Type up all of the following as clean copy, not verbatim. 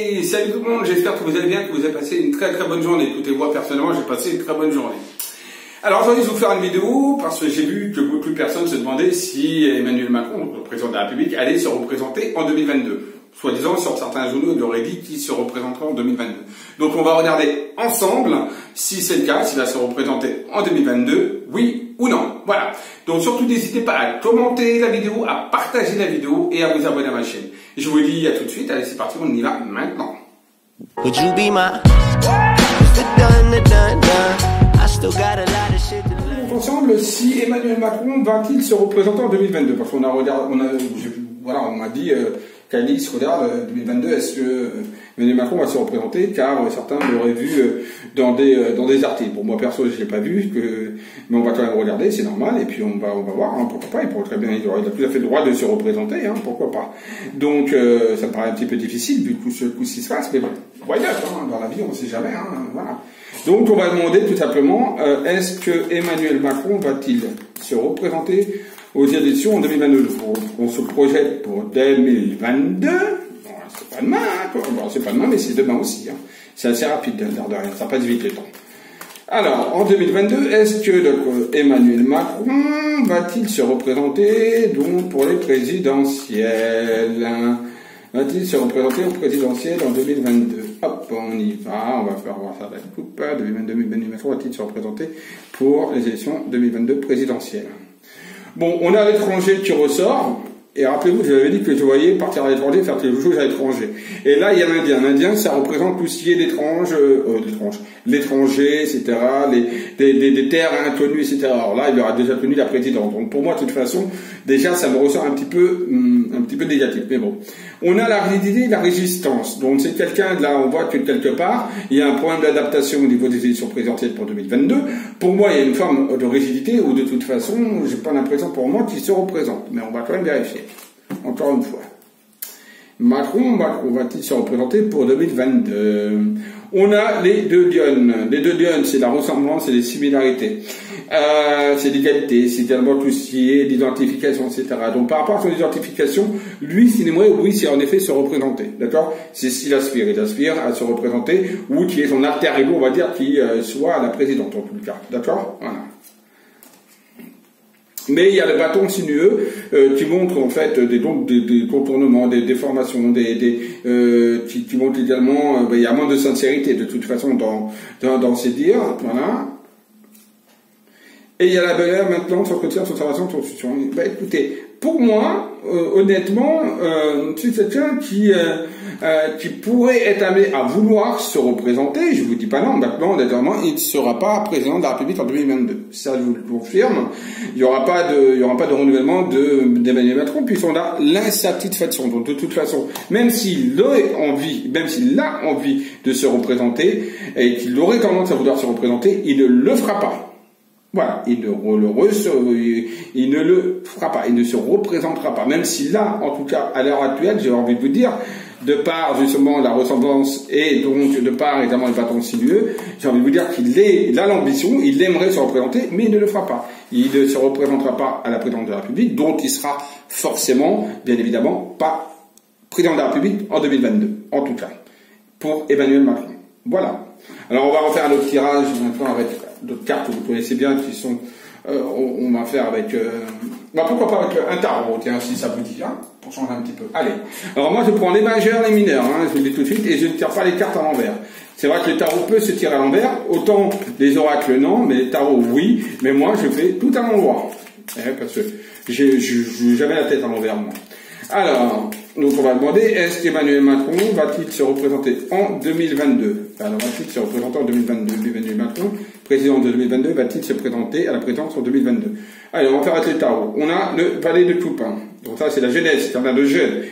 Allez, salut tout le monde, j'espère que vous allez bien, que vous avez passé une très bonne journée. Écoutez, moi personnellement, j'ai passé une très bonne journée. Alors aujourd'hui, je vais vous faire une vidéo parce que j'ai vu que beaucoup de personnes se demandaient si Emmanuel Macron, le président de la République, allait se représenter en 2022. Soi-disant, sur certains journaux, il aurait dit qu'il se représenterait en 2022. Donc on va regarder ensemble si c'est le cas, s'il va se représenter en 2022, oui ou non. Voilà. Donc surtout, n'hésitez pas à commenter la vidéo, à partager la vidéo et à vous abonner à ma chaîne. Je vous dis à tout de suite. Allez, c'est parti, on y va maintenant. Would you be my... Ensemble, si Emmanuel Macron va-t-il se représenter en 2022? Parce qu'on a regardé, on m'a dit qu'Alice regarde 2022, est-ce que Emmanuel Macron va se représenter? Car certains l'auraient vu dans des articles. Bon, moi perso, je l'ai pas vu, mais on va quand même regarder, c'est normal, et puis on va voir, hein, pourquoi pas, il pourrait très bien, il a tout à fait le droit de se représenter, hein, pourquoi pas. Donc, ça me paraît un petit peu difficile, vu ce qui se passe, mais bon, why not, hein, dans la vie, on ne sait jamais, hein, voilà. Donc, on va demander tout simplement, est-ce que Emmanuel Macron va-t-il se représenter aux élections en 2022? On se projette pour 2022, bon, c'est pas demain, hein, bon, c'est pas demain, mais c'est demain aussi, hein. C'est assez rapide, l'air de rien, ça passe vite le temps. Alors, en 2022, est-ce que Emmanuel Macron va-t-il se représenter donc pour les présidentielles? Va-t-il se représenter aux présidentielles en 2022? Hop, on y va, on va faire voir ça avec coupe. 2022, Emmanuel Macron va-t-il se représenter pour les élections 2022 présidentielles? Bon, on a l'étranger qui ressort. Et rappelez-vous, je vous avais dit que je voyais partir à l'étranger, faire quelque chose à l'étranger. Et là, il y a l'Indien. L'Indien, ça représente tout ce qui est l'étranger, etc., des terres inconnues, etc. Alors là, il aura déjà connu la présidente. Donc pour moi, de toute façon, déjà, ça me ressort un petit peu négatif. Mais bon. On a la rigidité et la résistance. Donc c'est quelqu'un, là, on voit que quelque part, il y a un problème d'adaptation au niveau des élections présidentielles pour 2022. Pour moi, il y a une forme de rigidité où, de toute façon, j'ai pas l'impression pour moi qu'il se représente. Mais on va quand même vérifier. Encore une fois. Macron va-t-il se représenter pour 2022? On a les deux lions. Les deux lions, c'est la ressemblance et les similarités. C'est l'égalité, c'est également tout ce qui est l'identification, etc. Donc par rapport à son identification, lui, s'il aimerait, oui, c'est en effet se représenter. D'accord? C'est ce qu'il aspire. Il aspire à se représenter, ou qui est son alter ego, on va dire, qui soit la présidente, en tout cas. D'accord? Voilà. Mais il y a le bâton sinueux qui montre en fait des contournements, des déformations, qui montrent également il y a moins de sincérité de toute façon dans ses dires, voilà. Et il y a la belle maintenant sur côté observation de constitution. Ben écoutez, pour moi, honnêtement, c'est quelqu'un qui pourrait être amené à vouloir se représenter. Je vous dis pas non, maintenant, naturellement, il ne sera pas président de la République en 2022. Ça, je vous le confirme. Il y aura pas de renouvellement d'Emmanuel Macron, puisqu'on a l'insatisfaction. Donc, de toute façon, même s'il a envie de se représenter, et qu'il aurait tendance à vouloir se représenter, il ne le fera pas. Voilà, il ne le fera pas, il ne se représentera pas, même si là, en tout cas, à l'heure actuelle, j'ai envie de vous dire, de par justement la ressemblance et donc de par évidemment le bâton sinueux, j'ai envie de vous dire qu'il a l'ambition, il aimerait se représenter, mais il ne le fera pas. Il ne se représentera pas à la présidence de la République, donc il sera forcément, bien évidemment, pas président de la République en 2022, en tout cas, pour Emmanuel Macron. Voilà. Alors on va refaire un autre tirage maintenant avec d'autres cartes que vous connaissez bien qui sont, on va faire avec, pourquoi pas avec un tarot, tiens, si ça vous dit, hein, pour changer un petit peu. Allez. Alors moi je prends les majeurs, les mineurs, hein, je vous le dis tout de suite, et je ne tire pas les cartes à l'envers. C'est vrai que les tarots peuvent se tirer à l'envers, autant les oracles non, mais les tarots oui, mais moi je fais tout à l'endroit. Parce que j'ai jamais la tête à l'envers, moi. Alors, donc on va demander, est-ce qu'Emmanuel Macron va-t-il se représenter en 2022? Alors, va-t-il se représenter en 2022? Emmanuel Macron, président de 2022, va-t-il se présenter à la présidence en 2022? Allez, on va faire avec les tarots. On a le valet de coupe. Hein. Donc ça, c'est la jeunesse, c'est un de jeune.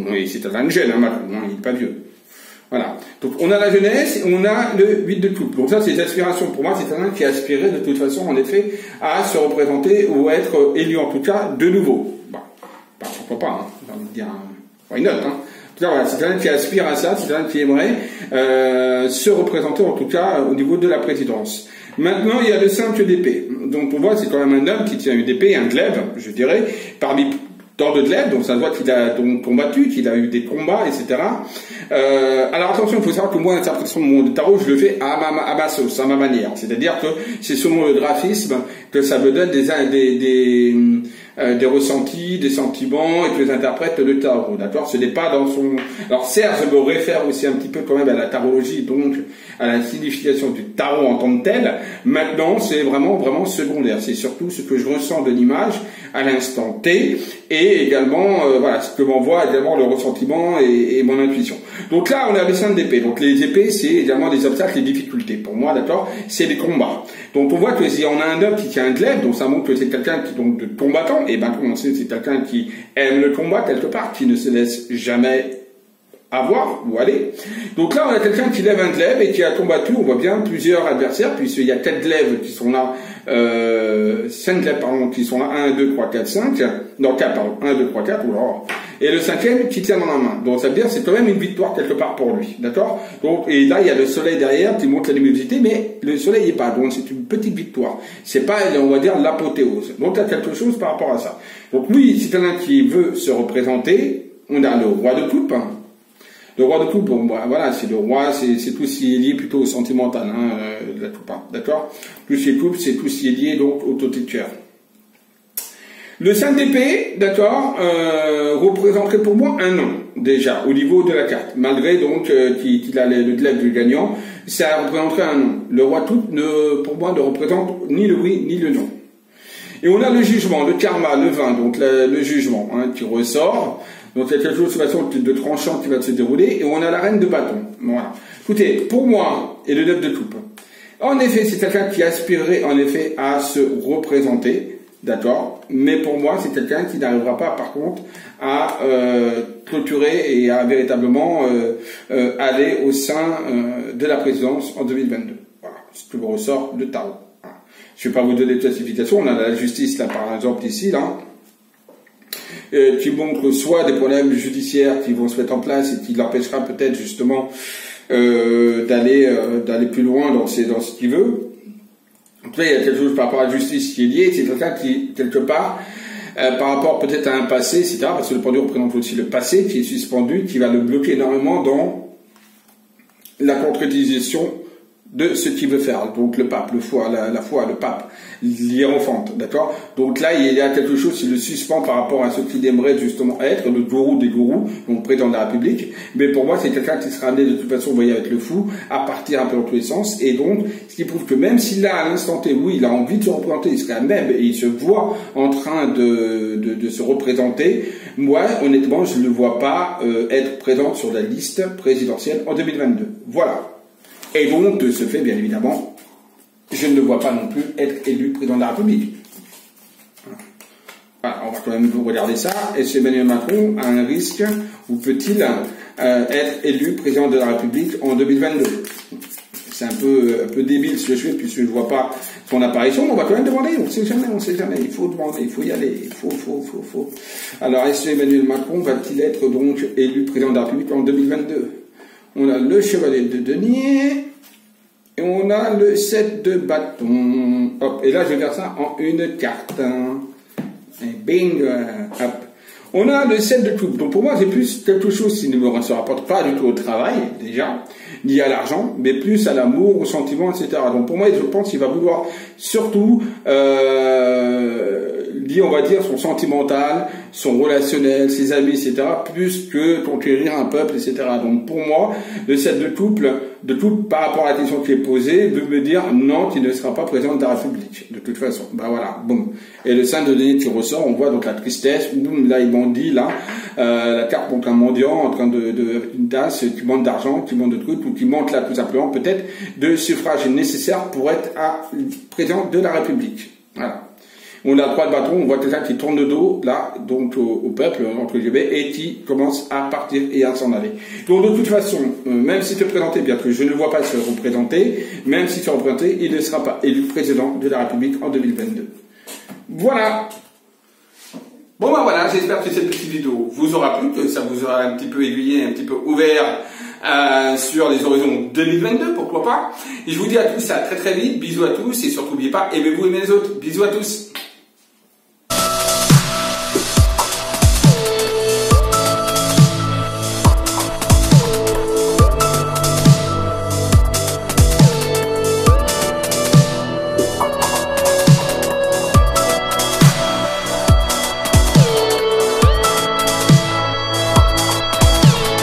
Oui, c'est un de jeune, hein, Macron, hein, il n'est pas vieux. Voilà. Donc on a la jeunesse, on a le 8 de coupe. Donc ça, c'est des aspirations. Pour moi, c'est un qui aspirait de toute façon, en effet, à se représenter ou à être élu, en tout cas, de nouveau. Pourquoi pas, hein, j'ai envie de dire, why not, hein. En tout cas, voilà, c'est quelqu'un qui aspire à ça, c'est quelqu'un qui aimerait se représenter, en tout cas, au niveau de la présidence. Maintenant, il y a le 5 d'épée. Donc, on voit, c'est quand même un homme qui tient une épée, un glaive, je dirais, parmi d'ordre de glaive, donc ça doit qu'il a donc combattu, qu'il a eu des combats, etc. Alors attention, il faut savoir que moi, l'interprétation de mon tarot, je le fais à ma sauce, à ma manière. C'est-à-dire que c'est selon le graphisme que ça me donne des ressentis, des sentiments, et que je interprète le tarot, d'accord? Ce n'est pas dans son... Alors certes, je me réfère aussi un petit peu quand même à la tarologie, donc à la signification du tarot en tant que tel. Maintenant, c'est vraiment secondaire. C'est surtout ce que je ressens de l'image à l'instant T, et également, voilà, ce que m'envoie également le ressentiment et mon intuition. Donc là, on a les 5 d'épée. Donc les épées, c'est également des obstacles et difficultés. Pour moi, d'accord, c'est des combats. Donc on voit que si on a un homme qui tient un glaive, donc ça montre que c'est quelqu'un qui donc de combattant, et ben comme on sait, c'est quelqu'un qui aime le combat quelque part, qui ne se laisse jamais avoir ou aller. Donc là, on a quelqu'un qui lève un glaive et qui a combattu, on voit bien, plusieurs adversaires, puisqu'il y a 4 glaives qui sont là, 5 glaives, pardon, qui sont là, 1, 2, 3, 4, 5, non, 4, pardon, 1, 2, 3, 4, et le 5e qui tient dans la main. Donc ça veut dire c'est quand même une victoire quelque part pour lui, d'accord? Donc, et là, il y a le soleil derrière qui montre la luminosité, mais le soleil n'est pas, donc c'est une petite victoire. C'est pas, on va dire, l'apothéose. Donc il y a quelque chose par rapport à ça. Donc lui, c'est quelqu'un qui veut se représenter, on a le roi de coupe. Le roi de coupe, bon, voilà, c'est le roi, c'est tout ce qui est lié plutôt au sentimental, la coupe, d'accord? Tout ce qui est coupe, c'est tout ce qui est lié, donc, au tauteur. Le 5 d'épée, d'accord, représenterait pour moi un nom, déjà, au niveau de la carte. Malgré, donc, qu'il a le glaive du gagnant, ça représenterait un nom. Le roi de coupe, pour moi, ne représente ni le oui, ni le non. Et on a le jugement, le karma, le 20, donc le jugement, qui ressort. Donc il y a quelque chose de façon de tranchant qui va se dérouler, et on a la reine de bâton. Voilà. Écoutez, pour moi, et le 9 de coupe, en effet, c'est quelqu'un qui aspirerait en effet à se représenter, d'accord, mais pour moi, c'est quelqu'un qui n'arrivera pas, par contre, à clôturer et à véritablement aller au sein de la présidence en 2022. Voilà, ce que me ressort le tarot. Voilà. Je ne vais pas vous donner de classification, on a la justice là, par exemple, ici, là, qui montre soit des problèmes judiciaires qui vont se mettre en place et qui l'empêchera peut-être justement d'aller plus loin dans ce qu'il veut. En tout cas, il y a quelque chose par rapport à la justice qui est lié, c'est quelqu'un qui, quelque part, par rapport peut-être à un passé, etc., parce que le pendule représente aussi le passé qui est suspendu, qui va le bloquer énormément dans la concrétisation de ce qu'il veut faire. Donc le pape, la foi, le pape, l'hiérophante, d'accord? Donc là, il y a quelque chose qui le suspend par rapport à ce qu'il aimerait justement être, le gourou des gourous, donc président de la République. Mais pour moi, c'est quelqu'un qui sera amené de toute façon, vous voyez, avec le fou, à partir un peu dans tous les sens. Et donc, ce qui prouve que même s'il a à l'instant T, oui, il a envie de se représenter, il serait même, et il se voit en train de se représenter, moi, honnêtement, je ne le vois pas être présent sur la liste présidentielle en 2022. Voilà. Et donc, de ce fait, bien évidemment, je ne le vois pas non plus être élu président de la République. Voilà, on va quand même regarder ça. Est-ce qu'Emmanuel Macron a un risque, ou peut-il être élu président de la République en 2022? C'est un peu débile ce que je fais, puisque je ne vois pas son apparition, mais on va quand même demander, on ne sait jamais, il faut demander, il faut y aller, il faut. Alors, est-ce qu'Emmanuel Macron va-t-il être donc élu président de la République en 2022? On a le chevalier de denier, et on a le 7 de bâton. Hop, et là, je vais faire ça en une carte. Et bing, hop. On a le 7 de coupe. Donc pour moi, c'est plus quelque chose qui ne me se rapporte pas du tout au travail, déjà, ni à l'argent, mais plus à l'amour, au sentiment, etc. Donc pour moi, je pense qu'il va vouloir surtout lier, on va dire, son sentimental, son relationnel, ses amis, etc., plus que conquérir un peuple, etc. Donc pour moi, le 7 de coupe, par rapport à la question qui est posée, veut me dire non, qui ne sera pas président de la République, de toute façon. Ben voilà, boum. Et le 5 de denier qui ressort, on voit donc la tristesse, boum, là il bandit, là, la carte montre un mendiant en train avec une tasse, qui manque d'argent, qui manque de trucs, ou qui manque là tout simplement peut-être de suffrage nécessaire pour être président de la République. Voilà. On a 3 de bâton, on voit quelqu'un qui tourne le dos, là, donc au peuple, entre guillemets, et qui commence à partir et à s'en aller. Donc de toute façon, même s'il se présentait, bien que je ne vois pas se représenter, même s'il se représentait, il ne sera pas élu président de la République en 2022. Voilà. Bon ben voilà, j'espère que cette petite vidéo vous aura plu, que ça vous aura un petit peu aiguillé, un petit peu ouvert sur les horizons 2022, pourquoi pas. Et je vous dis à tous à très très vite, bisous à tous, et surtout n'oubliez pas, aimez-vous, aimez les autres, bisous à tous.